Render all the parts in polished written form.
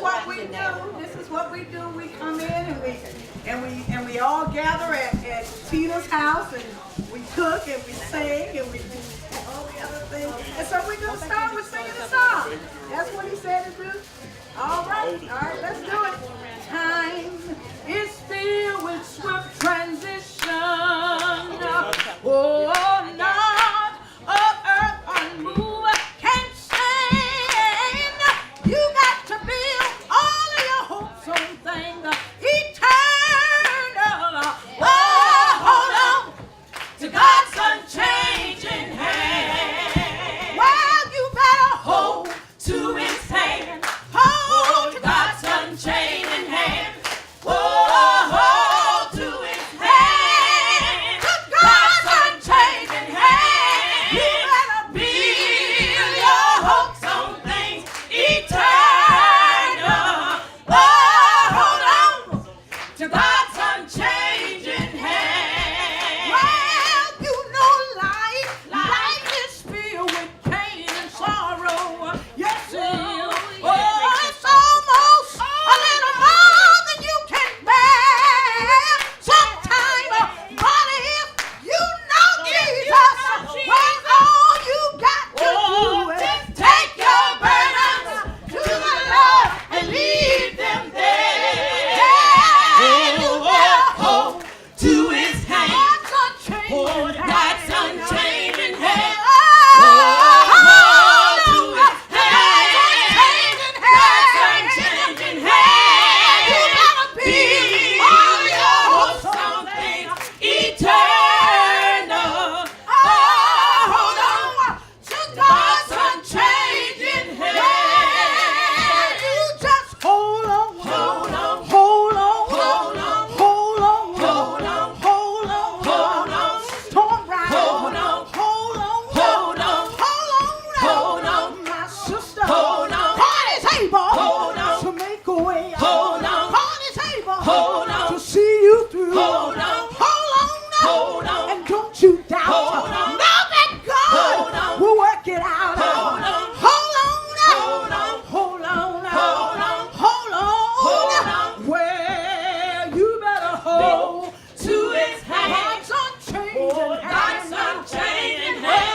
what we do. This is what we do. We come in and we all gather at Tina's house and we cook and we sing and we do all the other things. And so we're gonna start with singing a song. That's what he said to do. All right, let's do it. Time is filled with swift transition. Oh, not of earth unmoved can stand. You got to build all of your hopes on things eternal. Oh, hold on to God's unchanging hand. Well, you better hold to His hand. Hold to God's unchanging hand. Oh, hold to His hand. To God's unchanging hand. You better build your hopes on things eternal. Oh, hold on to God's unchanging hand. Well, you know life is filled with pain and sorrow. Yes, it is. Oh, it's almost a little more than you can bear. Sometime, but if you know Jesus, well, all you got to do is take your burdens to the Lord and leave them there. You better hold to His hand. God's unchanging hand. Hold to His hand. God's unchanging hand. You better be all your hopes on things eternal. Oh, hold on to God's unchanging hand. You just hold on. Hold on. Hold on. Hold on. Hold on. Hold on. Hold on. Hold on. Storm rise. Hold on. Hold on. Hold on. Hold on. My sister. Hold on. God is able to make a way. Hold on. God is able to see you through. Hold on. Hold on. And don't you doubt. Know that God will work it out. Hold on. Hold on. Hold on. Well, you better hold to His hand. God's unchanging hand. God's unchanging hand.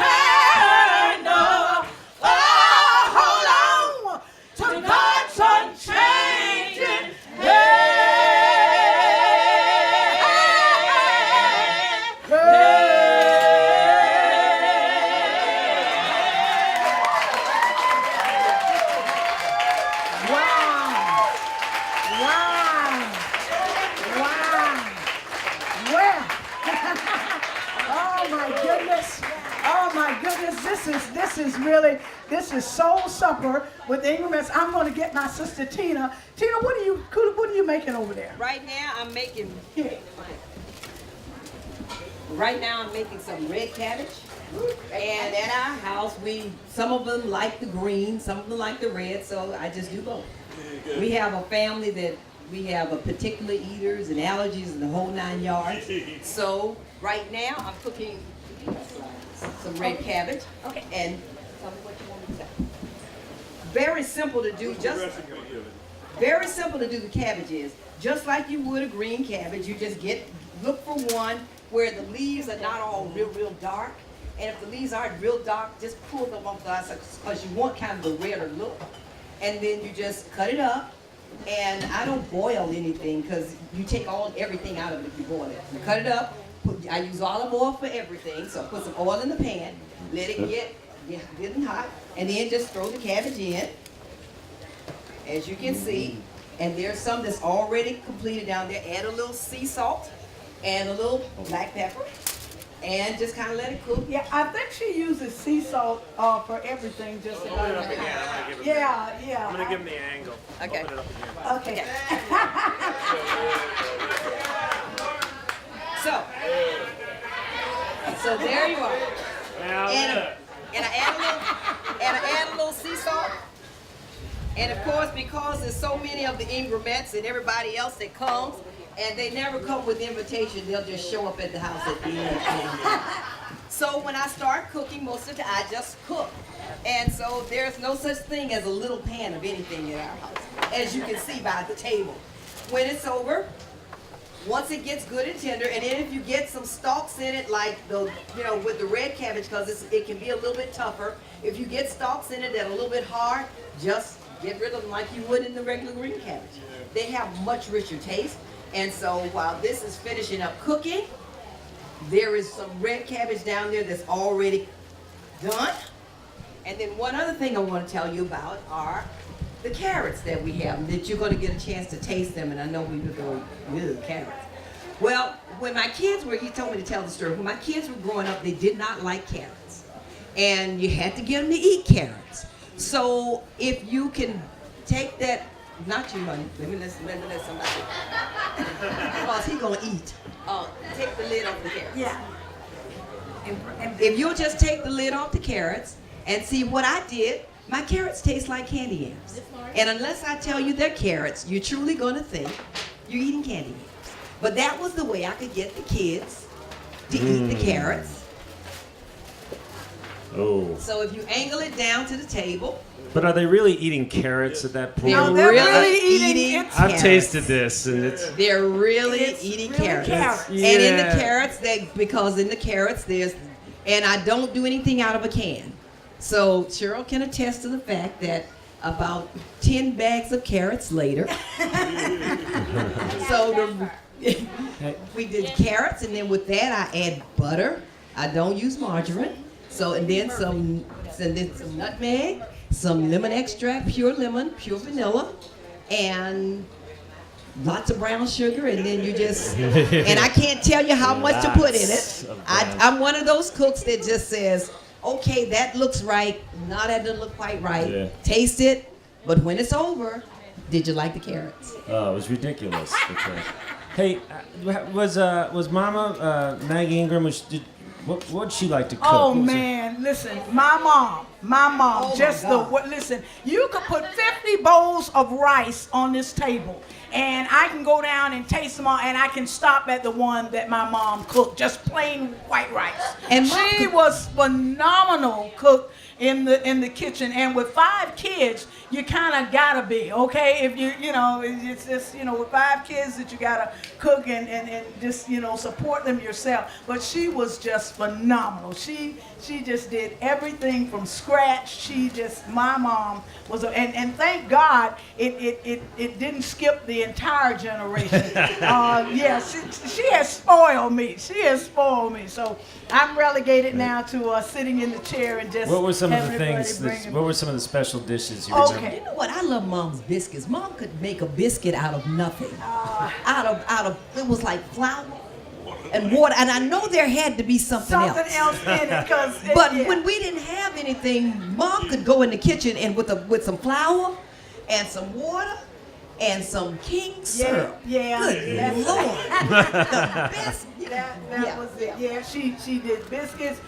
Eternal. Oh, hold on to God's unchanging hand. Wow. Well, oh my goodness, this is Soul Supper with the Ingramettes. I'm going to get my sister Tina. Tina, what are you making over there? Right now I'm making some red cabbage. And at our house, some of them like the green, some of them like the red, so I just do both. We have a family that we have a particular eaters and allergies and the whole 9 yards. So right now I'm cooking some red cabbage. Okay. And tell me what you want me to say. Very simple to do. Very simple to do the cabbage is just like you would a green cabbage. You just look for one where the leaves are not all real dark. And if the leaves aren't real dark, just pull them off the outside because you want kind of the redder look. And then you just cut it up. And I don't boil anything because you take everything out of it if you boil it. You cut it up. I use olive oil for everything, so put some oil in the pan, let it get hot, and then just throw the cabbage in, as you can see. And there's some that's already completed down there. Add a little sea salt and a little black pepper, and just kind of let it cook. Yeah, I think she uses sea salt for everything. Just about everything. Yeah. I'm gonna give him the angle. Okay. Open it up again. Okay. So there you are. Now, And I add a little sea salt. And of course, because there's so many of the Ingramettes and everybody else that comes, and they never come with invitation, they'll just show up at the house at the end. So when I start cooking, most of the time I just cook. And so there's no such thing as a little pan of anything in our house, as you can see by the table. When it's over, once it gets good and tender, and then if you get some stalks in it, like with the red cabbage, because it can be a little bit tougher. If you get stalks in it that are a little bit hard, just get rid of them like you would in the regular green cabbage. They have much richer taste. And so while this is finishing up cooking, there is some red cabbage down there that's already done. And then one other thing I want to tell you about are the carrots that we have, that you're going to get a chance to taste them. And I know we were going, carrots. Well, when my kids were, he told me to tell the story, when my kids were growing up, they did not like carrots. And you had to get them to eat carrots. So if you can take that, not you, honey, let me let somebody, because he's going to eat. Take the lid off the carrots. Yeah. If you'll just take the lid off the carrots and see what I did, my carrots taste like candy yams. And unless I tell you they're carrots, you're truly going to think you're eating candy yams. But that was the way I could get the kids to eat the carrots. oh. So if you angle it down to the table, But are they really eating carrots at that point? they're they're really really eating eating carrots. I've tasted this, and it's They're really It's eating really carrots. carrots. And in the Yeah. carrots, because in the carrots there's, and I don't do anything out of a can. So Cheryl can attest to the fact that about 10 bags of carrots later, we did carrots, and then with that I add butter. I don't use margarine. So and then some nutmeg, some lemon extract, pure lemon, pure vanilla, and lots of brown sugar, and then you just, and I can't tell you how much to put in Lots it. of brown I'm one of those cooks that just says, okay, that looks right, no, that doesn't look quite right. Yeah. Taste it, but when it's over, did you like the carrots? oh, it was ridiculous. Hey, was Mama Maggie Ingram? What'd she like to cook? Oh What was it? man, listen, my mom, Oh, just my the God. what? Listen, you could put 50 bowls of rice on this table, and I can go down and taste them all, and I can stop at the one that my mom cooked, just plain white rice. And She was phenomenal cook in the kitchen, and with 5 kids, you kind of gotta be okay. If it's just with 5 kids that you gotta cook and just support them yourself. But she was just phenomenal. She just did everything from scratch. My mom was and thank God it didn't skip the entire generation. She has spoiled me. So I'm relegated now to sitting in the chair and just. What were some of the having everybody things? bring 'em. What were some of the special dishes you Okay. remember? You know what? I love Mom's biscuits. Mom could make a biscuit out of nothing. Out of it was like flour and water, and I know there had to be something else. Something else in it, because. But when we didn't have anything, Mom could go in the kitchen and with some flour and some water and some king syrup. Good that's Lord, the best. That was it. Yeah, she did biscuits.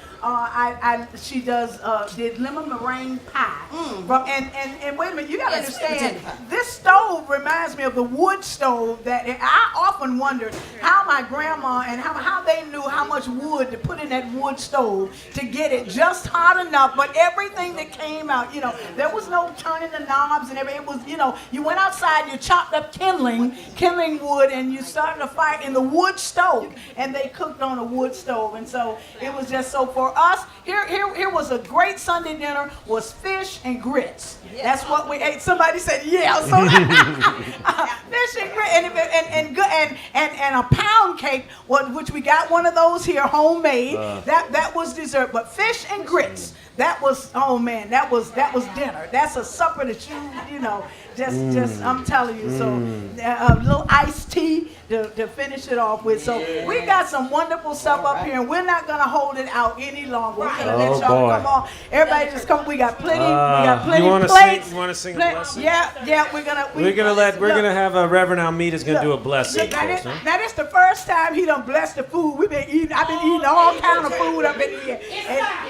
She did lemon meringue pie. And wait a minute, you gotta Yes, understand, potato pie. this stove reminds me of the wood stove that I often wondered how my grandma and how they knew how much wood to put in that wood stove to get it just hot enough. But everything that came out, there was no turning the knobs and everything. It was, you went outside, you chopped up kindling wood, and you started a fire in the wood stove, and they cooked on a wood stove. And so it was just so for us. Here was a great Sunday dinner, was fish and grits. Yeah. That's what we ate. Somebody said, yeah. So fish and grits and a pound cake, which we got one of those here, homemade. That was dessert. But fish and grits. That was, oh man, that was dinner. That's a supper that Just I'm telling you. So a little iced tea to finish it off with. So we got some wonderful stuff up here, and we're not gonna hold it out any longer. We're gonna let y'all come on. Everybody just come. We got plenty. We got plenty you plates. You want to sing a blessing? Yeah. We're gonna have Reverend Almeida's gonna do a blessing. Now this the first time he done blessed the food. I've been eating all kind of food up in here,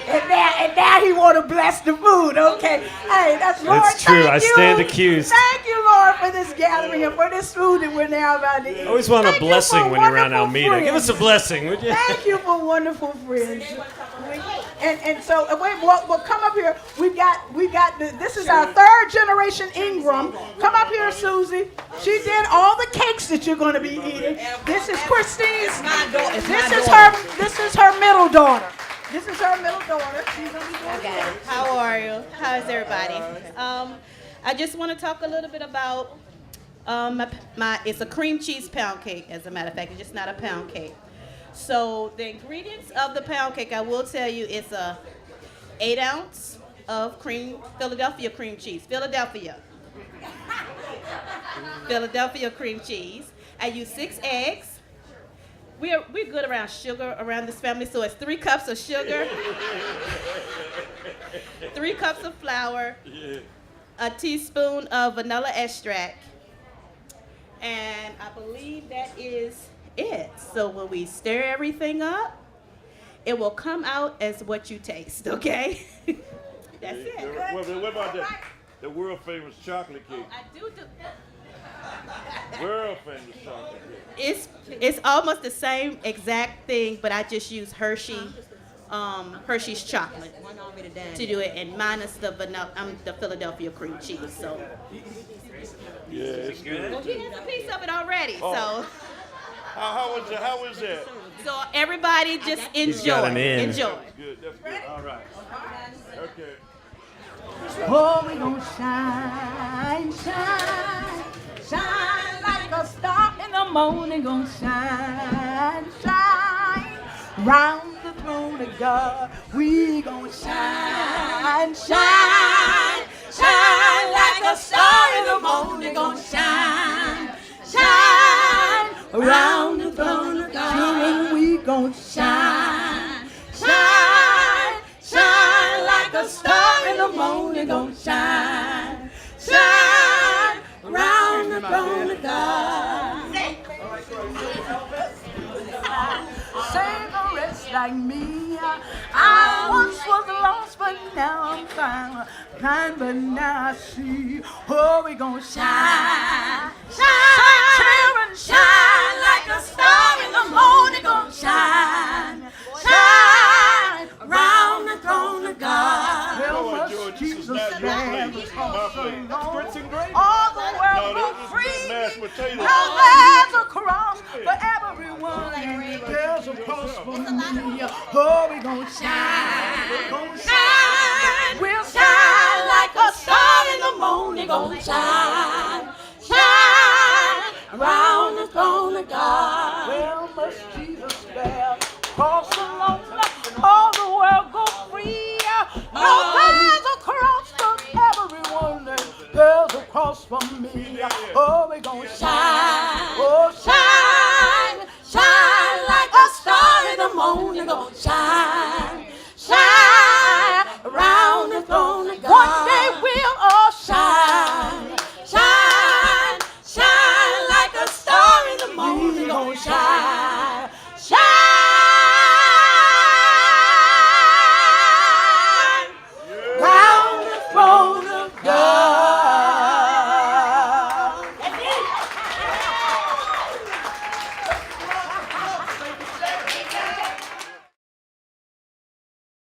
and now he want to bless the food. Okay, hey, that's Lord. It's true. Thank I you. stand accused. Thank you, Lord, for this gathering and for this food that we're now about to eat. I always want a blessing when you're around wonderful Almeida. friends. Give us a blessing, would you? Thank you for wonderful friends. And so we'll come up here. We got this is our third generation Ingram. Come up here, Susie. She did all the cakes that you're going to be eating. This is Christine's. This is her middle daughter. This is her middle daughter. She's going to be doing Okay. How are you? How's everybody? I just want to talk a little bit about it's a cream cheese pound cake, as a matter of fact. It's just not a pound cake. So the ingredients of the pound cake, I will tell you, it's a 8 ounce of Philadelphia cream cheese. Philadelphia cream cheese. I use 6 eggs. We're good around sugar around this family, so it's 3 cups of sugar, 3 cups of flour, a teaspoon of vanilla extract, and I believe that is it. So when we stir everything up, it will come out as what you taste, okay? That's it. What about the world famous chocolate cake? I do. World famous chocolate cake. It's almost the same exact thing, but I just use Hershey's chocolate to do it, and minus the the Philadelphia cream cheese. So Yeah, it's good. well, he has a piece of it already. So How is that? so everybody just got enjoy. an in. Enjoy. Good. That's good. All right. Okay. Oh, we gonna shine, shine, shine like a star in the morning. Gonna shine, shine, round the throne of God. We gonna shine, shine, shine like a star in the morning. Gonna shine, shine, around the throne of God. Children, we gon' shine, shine, shine like a star in the morning. Gon' shine, shine, around the throne of God. Save the rest like me. I once was lost, but now I'm found. Blind, but now I see. Oh, we gon' shine, shine, children, shine like a star in the morning. Gon' shine, shine around the throne of God. Well, must Jesus stand all the world go free. Now there's a cross for everyone, and there's a cross for me. Oh, we gon' shine, shine, we'll shine like a star in the morning. Gon' shine, shine around the throne of God. Well, must Jesus bear cross alone, all the world go free. No, there's a cross for everyone, and there's a cross for me. Oh, we gon' shine, oh shine, shine like a star in the morning. Gon' shine, shine around the throne of God. One day we'll all shine, shine, shine like a star in the morning. Gon' shine.